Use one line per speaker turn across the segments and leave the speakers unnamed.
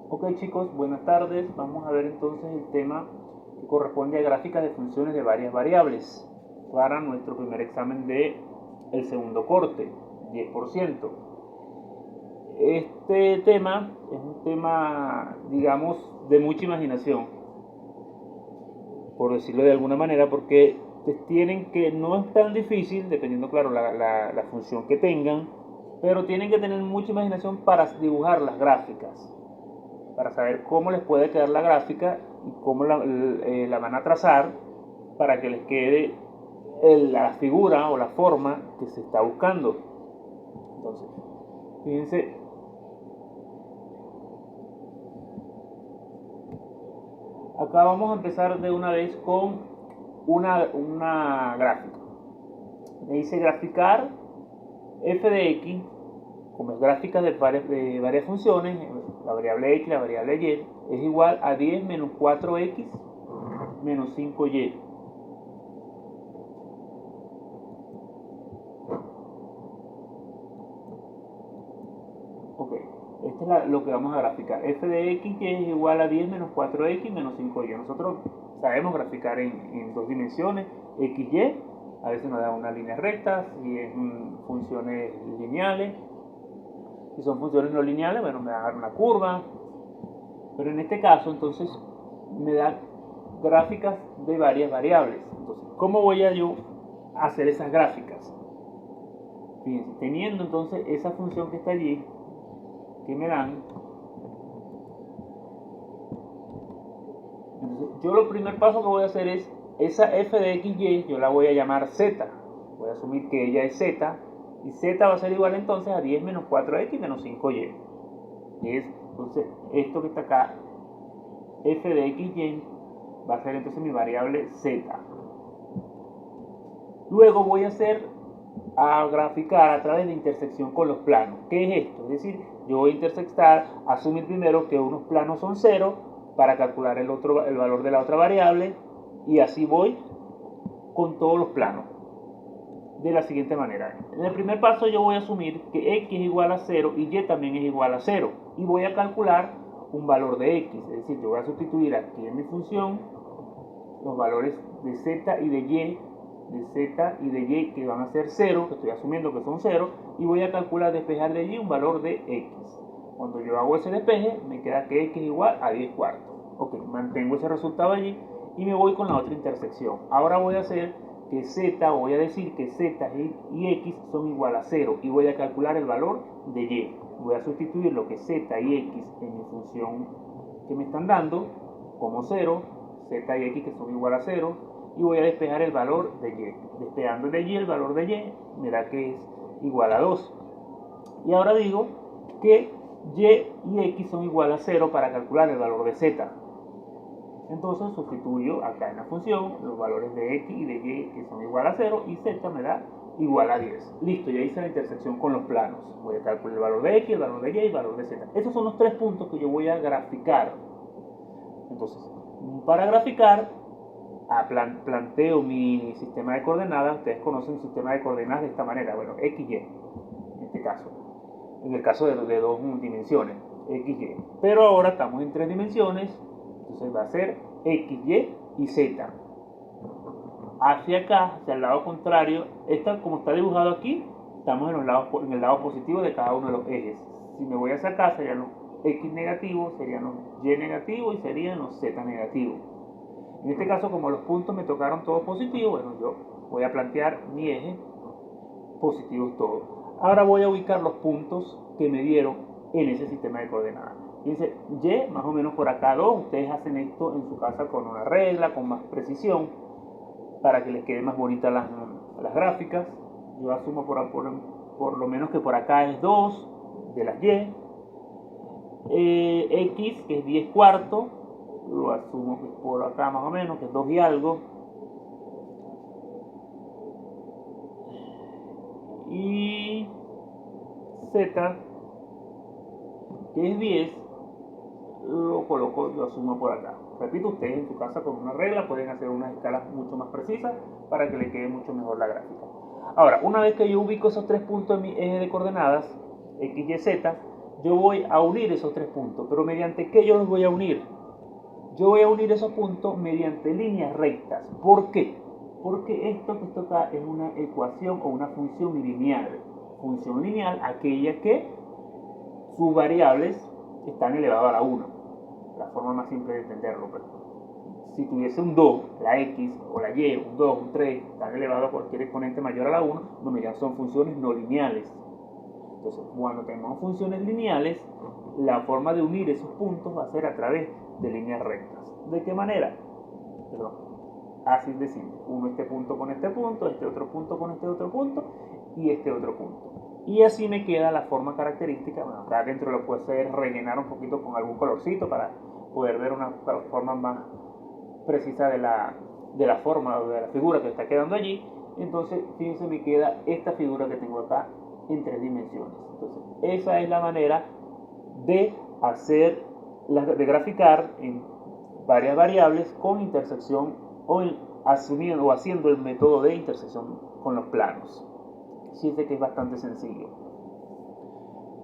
Ok chicos, buenas tardes. Vamos a ver entonces el tema que corresponde a gráficas de funciones de varias variables para nuestro primer examen de el segundo corte, 10%. Este tema es un tema, digamos, de mucha imaginación, por decirlo de alguna manera, porque tienen que, no es tan difícil, dependiendo, claro, la función que tengan, pero tienen que tener mucha imaginación para dibujar las gráficas, para saber cómo les puede quedar la gráfica y cómo la van a trazar para que les quede la figura o la forma que se está buscando. Entonces, fíjense, acá vamos a empezar de una vez con una gráfica. Me dice graficar f de x, como es gráfica de varias funciones, la variable x, la variable y, es igual a 10 menos 4x menos 5y. Ok, esto es lo que vamos a graficar. F de x es igual a 10 menos 4x menos 5y. Nosotros sabemos graficar en dos dimensiones, x, y. A veces nos da una línea recta, si es funciones lineales. Si son funciones no lineales, bueno, me va a dar una curva. Pero en este caso, entonces, me da gráficas de varias variables. Entonces, ¿cómo voy a yo hacer esas gráficas? Fíjense, teniendo entonces esa función que está allí, que me dan, entonces, yo lo primer paso que voy a hacer es esa f de x, y, yo la voy a llamar z. Voy a asumir que ella es z, y z va a ser igual entonces a 10 menos 4x menos 5y. Y es, entonces, esto que está acá, f de x, y, va a ser entonces mi variable z. Luego voy a graficar a través de intersección con los planos. ¿Qué es esto? Es decir, yo voy a intersectar, asumir primero que unos planos son 0 para calcular el valor de la otra variable, y así voy con todos los planos de la siguiente manera. En el primer paso yo voy a asumir que x es igual a 0 y y también es igual a 0, y voy a calcular un valor de x, es decir, yo voy a sustituir aquí en mi función los valores de z y de y que van a ser 0, que estoy asumiendo que son 0, y voy a calcular, despejar de allí un valor de x. Cuando yo hago ese despeje, me queda que x es igual a 10 cuartos. Ok, mantengo ese resultado allí y me voy con la otra intersección. Ahora voy a hacer que z, voy a decir que z y x son igual a 0, y voy a calcular el valor de y. Voy a sustituir lo que z y x en mi función que me están dando como 0, z y x que son igual a 0, y voy a despejar el valor de y. Despejando de y el valor de y, me da que es igual a 2. Y ahora digo que y x son igual a 0 para calcular el valor de z. Entonces sustituyo acá en la función los valores de x y de y que son igual a 0, y z me da igual a 10. Listo, ya hice la intersección con los planos. Voy a calcular el valor de x, el valor de y el valor de z. Esos son los tres puntos que yo voy a graficar. Entonces, para graficar, planteo mi sistema de coordenadas. Ustedes conocen el sistema de coordenadas de esta manera. Bueno, x, y, en este caso. En el caso de dos dimensiones, x, y. Pero ahora estamos en tres dimensiones, entonces va a ser x, y z. Hacia acá, hacia el lado contrario, como está dibujado aquí, estamos en el lado positivo de cada uno de los ejes. Si me voy hacia acá, serían los x negativos, serían los y negativos y serían los z negativos. En este caso, como los puntos me tocaron todos positivos, bueno, yo voy a plantear mi eje positivos todos. Ahora voy a ubicar los puntos que me dieron en ese sistema de coordenadas. Fíjense, y más o menos por acá 2. Ustedes hacen esto en su casa con una regla, con más precisión, para que les quede más bonitas las gráficas. Yo asumo por lo menos que por acá es 2 de las y. X, que es 10 cuartos, lo asumo que es por acá más o menos, que es 2 y algo. Y z, que es 10, lo asumo por acá. Repito, ustedes en su casa con una regla pueden hacer unas escalas mucho más precisas para que les quede mucho mejor la gráfica. Ahora, una vez que yo ubico esos tres puntos en mi eje de coordenadas, x, y, z, yo voy a unir esos tres puntos. ¿Pero mediante qué yo los voy a unir? Yo voy a unir esos puntos mediante líneas rectas. ¿Por qué? Porque esto que está acá es una ecuación o una función lineal. Función lineal, aquella que sus variables están elevadas a la 1. La forma más simple de entenderlo. Pero si tuviese un 2, la x o la y, un 2, un 3, están elevados a cualquier exponente mayor a la 1, bueno, ya son funciones no lineales. Entonces, cuando tenemos funciones lineales, la forma de unir esos puntos va a ser a través de líneas rectas. ¿De qué manera? Perdón. Así es decir, uno este punto con este punto, este otro punto con este otro punto y este otro punto. Y así me queda la forma característica. Bueno, acá adentro lo puedo hacer rellenar un poquito con algún colorcito para poder ver una forma más precisa de la forma o de la figura que está quedando allí. Entonces, fíjense, me queda esta figura que tengo acá en 3 dimensiones. Entonces, esa es la manera de hacer, de graficar en varias variables con intersección o asumiendo o haciendo el método de intersección con los planos. Fíjense que es bastante sencillo,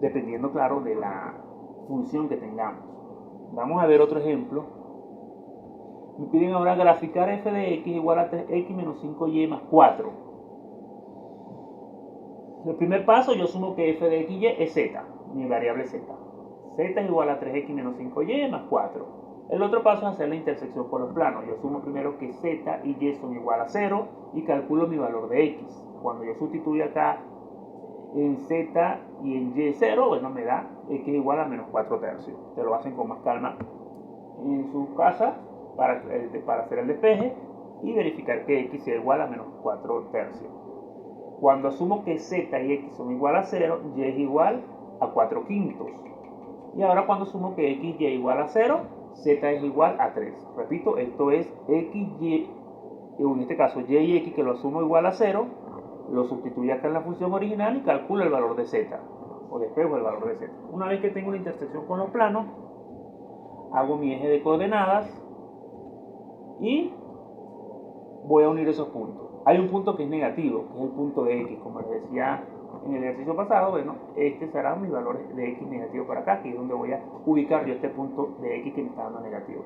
dependiendo, claro, de la función que tengamos. Vamos a ver otro ejemplo. Me piden ahora graficar f de x igual a 3x menos 5y más 4. El primer paso, yo asumo que f de x y es z, mi variable z. Z es igual a 3x menos 5y más 4. El otro paso es hacer la intersección con los planos. Yo asumo primero que z y y son igual a 0 y calculo mi valor de x. Cuando yo sustituyo acá en z y en y 0, bueno, me da x igual a menos 4 tercios. Te lo hacen con más calma en su casa para hacer el despeje y verificar que x sea igual a menos 4 tercios. Cuando asumo que z y x son igual a 0, y es igual a 4 quintos. Y ahora cuando asumo que x y igual a 0, z es igual a 3. Repito, esto es x, y, en este caso y x, que lo asumo igual a 0, lo sustituyo acá en la función original y calculo el valor de z, o despejo el valor de z. Una vez que tengo la intersección con los planos, hago mi eje de coordenadas y voy a unir esos puntos. Hay un punto que es negativo, que es el punto de x. Como les decía en el ejercicio pasado, bueno, este será mis valores de x negativo para acá, que es donde voy a ubicar yo este punto de x que me está dando negativo.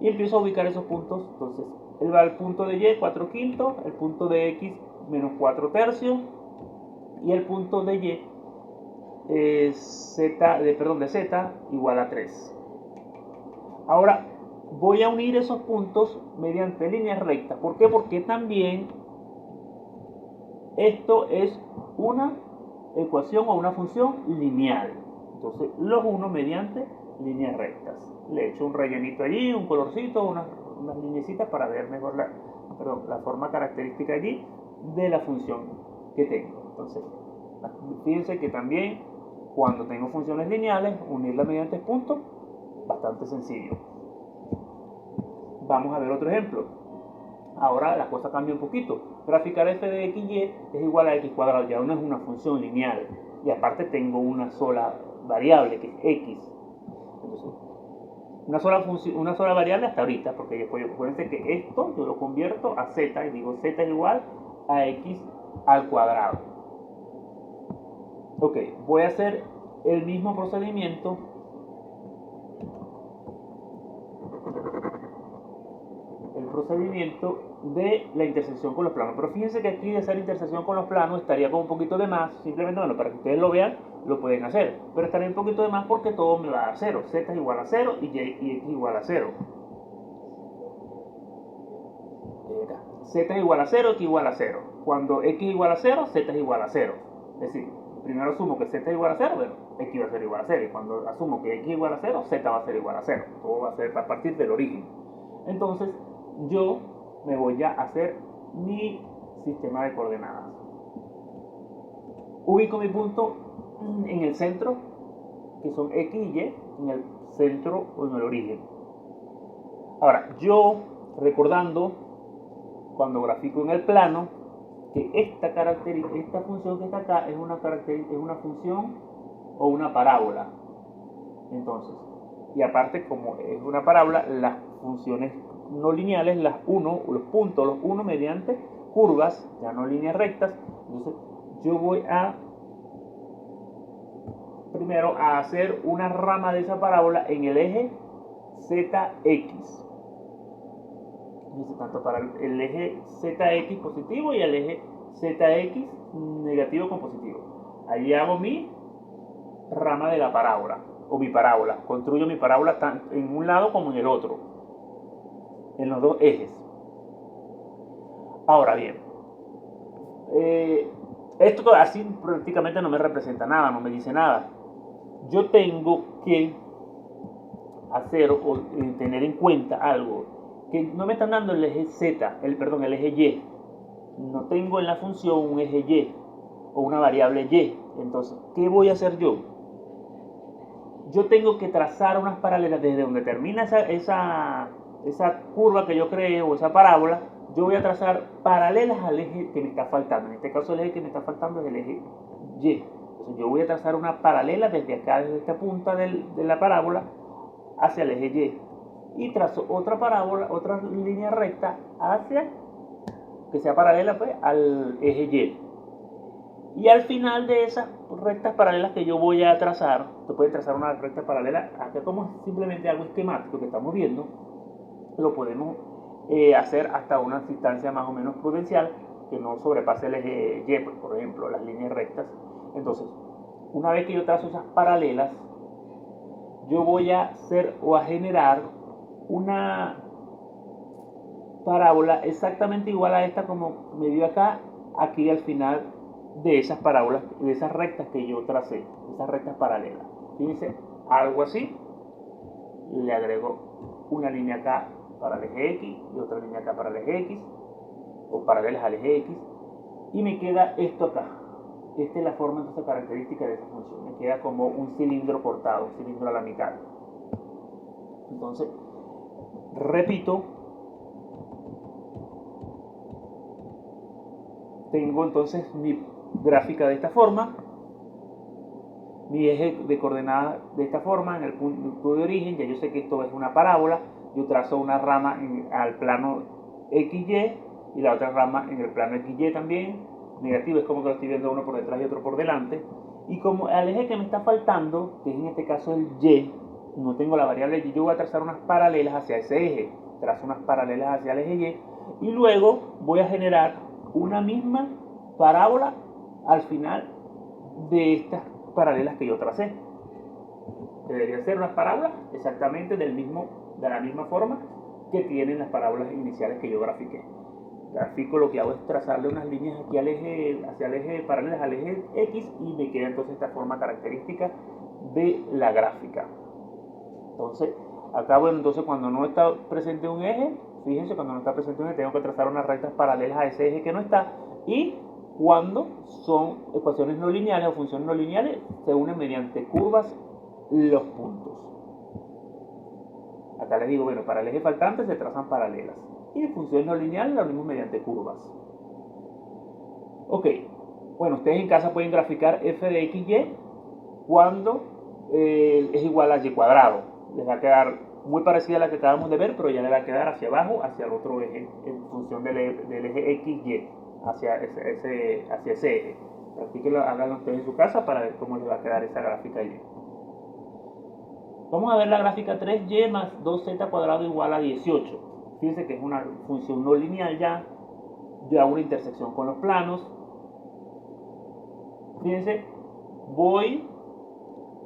Y empiezo a ubicar esos puntos. Entonces, el punto de y, 4 quintos, el punto de x, menos 4 tercios, y el punto de y, de z igual a 3. Ahora, voy a unir esos puntos mediante líneas rectas. ¿Por qué? Porque también esto es una ecuación o una función lineal. Entonces los uno mediante líneas rectas. Le echo un rellenito allí, un colorcito, unas linecitas para ver mejor la forma característica allí de la función que tengo. Entonces, fíjense que también cuando tengo funciones lineales, unirlas mediante puntos, bastante sencillo. Vamos a ver otro ejemplo. Ahora la cosa cambia un poquito. Graficar f de x y es igual a x cuadrado. Ya no es una función lineal. Y aparte tengo una sola variable, que es x. Entonces, una sola variable hasta ahorita, porque después acuérdense que esto yo lo convierto a z y digo z es igual a x al cuadrado. Ok, voy a hacer el mismo procedimiento de la intersección con los planos. Pero fíjense que aquí de hacer intersección con los planos estaría con un poquito de más. Simplemente, bueno, para que ustedes lo vean, lo pueden hacer. Pero estaría un poquito de más porque todo me va a dar 0. Z es igual a 0 y x igual a 0. Z es igual a 0, x igual a 0. Cuando x es igual a 0, z es igual a 0. Es decir, primero asumo que z es igual a 0, bueno, x va a ser igual a 0. Y cuando asumo que x es igual a 0, z va a ser igual a 0. Todo va a ser a partir del origen. Entonces, yo me voy a hacer mi sistema de coordenadas. Ubico mi punto en el centro, que son x y y, en el centro o en el origen. Ahora, yo, recordando, cuando grafico en el plano, que esta función que está acá es una función o una parábola. Entonces, y aparte, como es una parábola, las funciones no lineales, los puntos, los uno mediante curvas, ya no líneas rectas. Entonces yo voy a primero a hacer una rama de esa parábola en el eje ZX. Tanto para el eje ZX positivo y el eje ZX negativo con positivo. Ahí hago mi rama de la parábola o mi parábola. Construyo mi parábola tanto en un lado como en el otro, en los dos ejes. Ahora bien, esto así prácticamente no me representa nada, no me dice nada. Yo tengo que hacer o tener en cuenta algo que no me están dando el eje Z, el eje Y. No tengo en la función un eje Y o una variable Y. Entonces, ¿qué voy a hacer yo? Yo tengo que trazar unas paralelas desde donde termina esa curva que yo creé o esa parábola. Yo voy a trazar paralelas al eje que me está faltando. En este caso el eje que me está faltando es el eje Y. Entonces yo voy a trazar una paralela desde acá, desde esta punta de la parábola hacia el eje Y. Y trazo otra parábola, otra línea recta hacia, que sea paralela pues al eje Y. Y al final de esas rectas paralelas que yo voy a trazar, se puede trazar una recta paralela, acá como simplemente algo esquemático que estamos viendo, lo podemos hacer hasta una distancia más o menos prudencial que no sobrepase el eje Y, pues, por ejemplo, las líneas rectas. Entonces, una vez que yo trazo esas paralelas, yo voy a hacer o a generar una parábola exactamente igual a esta como me dio acá, aquí al final de esas parábolas, de esas rectas que yo tracé, esas rectas paralelas. Fíjense, algo así, le agrego una línea acá para el eje X y otra línea acá para el eje X, o paralelas al eje X, y me queda esto acá. Esta es la forma entonces característica de esa función. Me queda como un cilindro cortado, un cilindro a la mitad. Entonces, repito, tengo entonces mi gráfica de esta forma, mi eje de coordenadas de esta forma, en el punto de origen. Ya yo sé que esto es una parábola. Yo trazo una rama al plano XY y la otra rama en el plano XY también. Negativo es como que lo estoy viendo uno por detrás y otro por delante. Y como al eje que me está faltando, que es en este caso el Y, no tengo la variable Y, yo voy a trazar unas paralelas hacia ese eje. Trazo unas paralelas hacia el eje Y y luego voy a generar una misma parábola al final de estas paralelas que yo tracé. Debería ser una parábola exactamente de la misma forma que tienen las parábolas iniciales que yo grafiqué. Grafico, lo que hago es trazarle unas líneas aquí al eje, hacia el eje, paralelas al eje X, y me queda entonces esta forma característica de la gráfica. Entonces, acá, bueno, entonces cuando no está presente un eje, fíjense, cuando no está presente un eje, tengo que trazar unas rectas paralelas a ese eje que no está, y cuando son ecuaciones no lineales o funciones no lineales, se unen mediante curvas los puntos. Acá les digo, bueno, para el eje faltante se trazan paralelas, y en funciones no lineales lo unimos mediante curvas. Ok, bueno, ustedes en casa pueden graficar f de xy cuando es igual a y cuadrado. Les va a quedar muy parecida a la que acabamos de ver, pero ya le va a quedar hacia abajo, hacia el otro eje, en función del eje xy, hacia ese eje. Practíquenlo, háganlo ustedes en su casa para ver cómo les va a quedar esa gráfica y. Vamos a ver la gráfica 3y más 2z cuadrado igual a 18. Fíjense que es una función no lineal ya. Yo hago una intersección con los planos. Fíjense,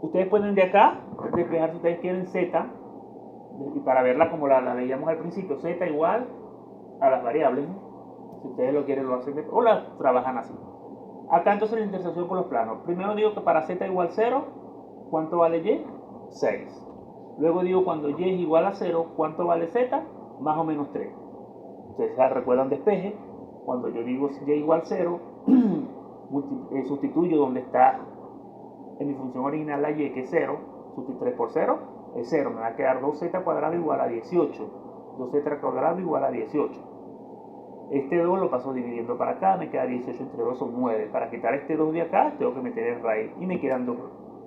ustedes pueden de acá despejar si ustedes quieren z, y para verla como la veíamos al principio, z igual a las variables, ¿no? Si ustedes lo quieren lo hacen o la trabajan así. Acá entonces la intersección con los planos. Primero digo que para z igual 0, ¿cuánto vale y? 6. Luego digo cuando y es igual a 0, ¿cuánto vale z? Más o menos 3. Ustedes se recuerdan despeje. Cuando yo digo y igual 0, sustituyo donde está en mi función original la y, que es 0, 3 por 0 es 0, me va a quedar 2z cuadrado igual a 18. 2z cuadrado igual a 18. Este 2 lo paso dividiendo para acá, me queda 18 entre 2 son 9. Para quitar este 2 de acá, tengo que meter el raíz, y me quedan 2.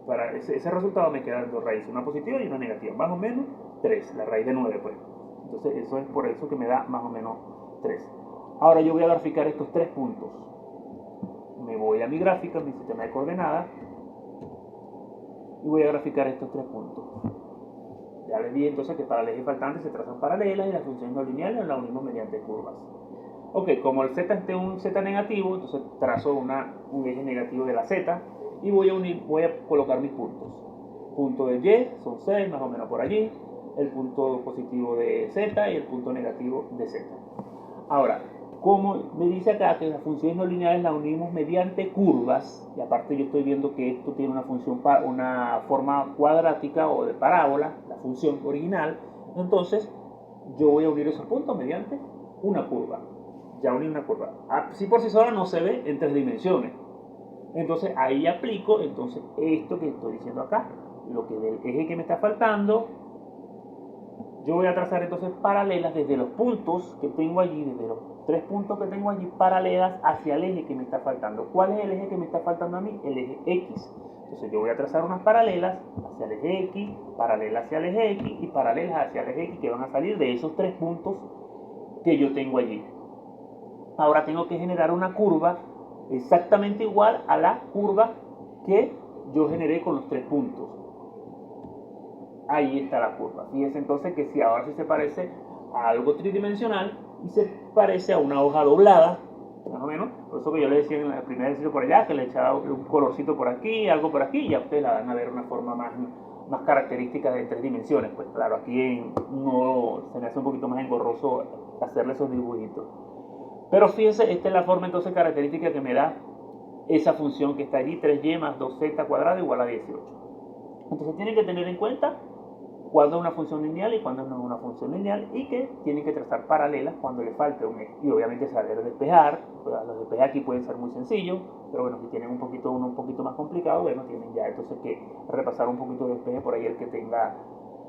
Para ese resultado me quedan 2 raíces, una positiva y una negativa, más o menos 3, la raíz de 9 pues. Entonces eso es por eso que me da más o menos 3. Ahora yo voy a graficar estos 3 puntos. Me voy a mi gráfica, mi sistema de coordenadas, y voy a graficar estos 3 puntos. Ya les dije entonces que para el eje faltante se trazan paralelas y las funciones no lineales las unimos mediante curvas. Ok, como el z es un z negativo, entonces trazo un eje negativo de la z y voy a colocar mis puntos. Punto de y son 6, más o menos por allí, el punto positivo de z y el punto negativo de z. Ahora, como me dice acá que las funciones no lineales las unimos mediante curvas, y aparte yo estoy viendo que esto tiene una forma cuadrática o de parábola, la función original, entonces yo voy a unir esos puntos mediante una curva. Ya uní una curva. Así por sí sola no se ve en 3 dimensiones. Entonces ahí aplico esto que estoy diciendo acá, lo que del eje que me está faltando. Yo voy a trazar entonces paralelas desde los puntos que tengo allí, desde los 3 puntos que tengo allí, paralelas hacia el eje que me está faltando. ¿Cuál es el eje que me está faltando a mí? El eje X. Entonces yo voy a trazar unas paralelas hacia el eje X, paralelas hacia el eje X y paralelas hacia el eje X que van a salir de esos 3 puntos que yo tengo allí. Ahora tengo que generar una curva exactamente igual a la curva que yo generé con los 3 puntos. Ahí está la curva. Fíjense entonces que si ahora sí se parece a algo tridimensional y se parece a una hoja doblada, más o menos. Por eso que yo le decía en el primer ejercicio por allá, que le echaba un colorcito por aquí, algo por aquí, y ya ustedes la van a ver una forma más característica de 3 dimensiones. Pues claro, aquí no se me hace un poquito más engorroso hacerle esos dibujitos. Pero fíjense, esta es la forma entonces característica que me da esa función que está allí, 3y más 2z cuadrado igual a 18. Entonces tienen que tener en cuenta cuándo es una función lineal y cuándo no es una función lineal, y que tienen que trazar paralelas cuando le falte un eje. Y obviamente saber despejar. Los despejes aquí pueden ser muy sencillos, pero bueno, si tienen uno un poquito más complicado, bueno, tienen ya entonces que repasar un poquito de despeje por ahí, el que tenga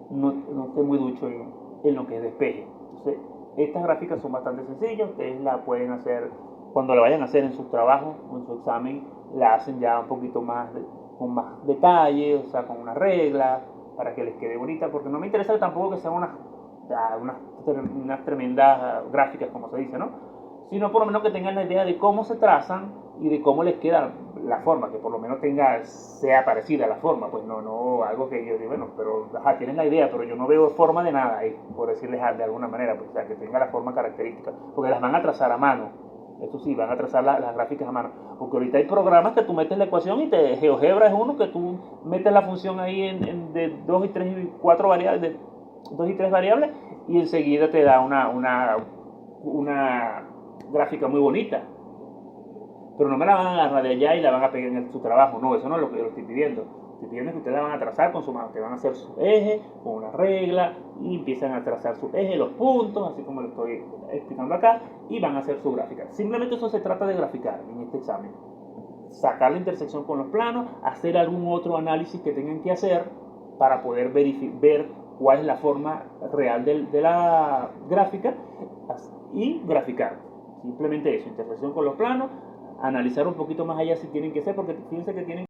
no esté muy ducho en lo que es despeje. Entonces, estas gráficas son bastante sencillas, ustedes la pueden hacer cuando la vayan a hacer en sus trabajos o en su examen, la hacen ya un poquito más con más detalle, o sea, con una regla, para que les quede bonita, porque no me interesa tampoco que sean unas tremendas gráficas, como se dice, ¿no? Sino por lo menos que tengan la idea de cómo se trazan y de cómo les queda la forma, que por lo menos sea parecida a la forma, pues no algo que yo digo, bueno, pero tienen la idea, pero yo no veo forma de nada ahí, por decirles de alguna manera, pues, o sea, que tenga la forma característica, porque las van a trazar a mano. Eso sí, van a trazar las gráficas a mano. Porque ahorita hay programas que tú metes la ecuación y GeoGebra es uno que tú metes la función ahí de 2 y 3 y 4 variables, de 2 y 3 variables, y enseguida te da una gráfica muy bonita. Pero no me la van a agarrar de allá y la van a pegar en su trabajo. No, eso no es lo que yo estoy pidiendo. Estoy pidiendo que ustedes la van a trazar con su mano. Que van a hacer su eje con una regla y empiezan a trazar su eje, los puntos, así como lo estoy explicando acá, y van a hacer su gráfica. Simplemente eso se trata de graficar en este examen. Sacar la intersección con los planos, hacer algún otro análisis que tengan que hacer para poder ver cuál es la forma real de la gráfica y graficar. Simplemente eso, intersección con los planos, analizar un poquito más allá si tienen que ser, porque fíjense que tienen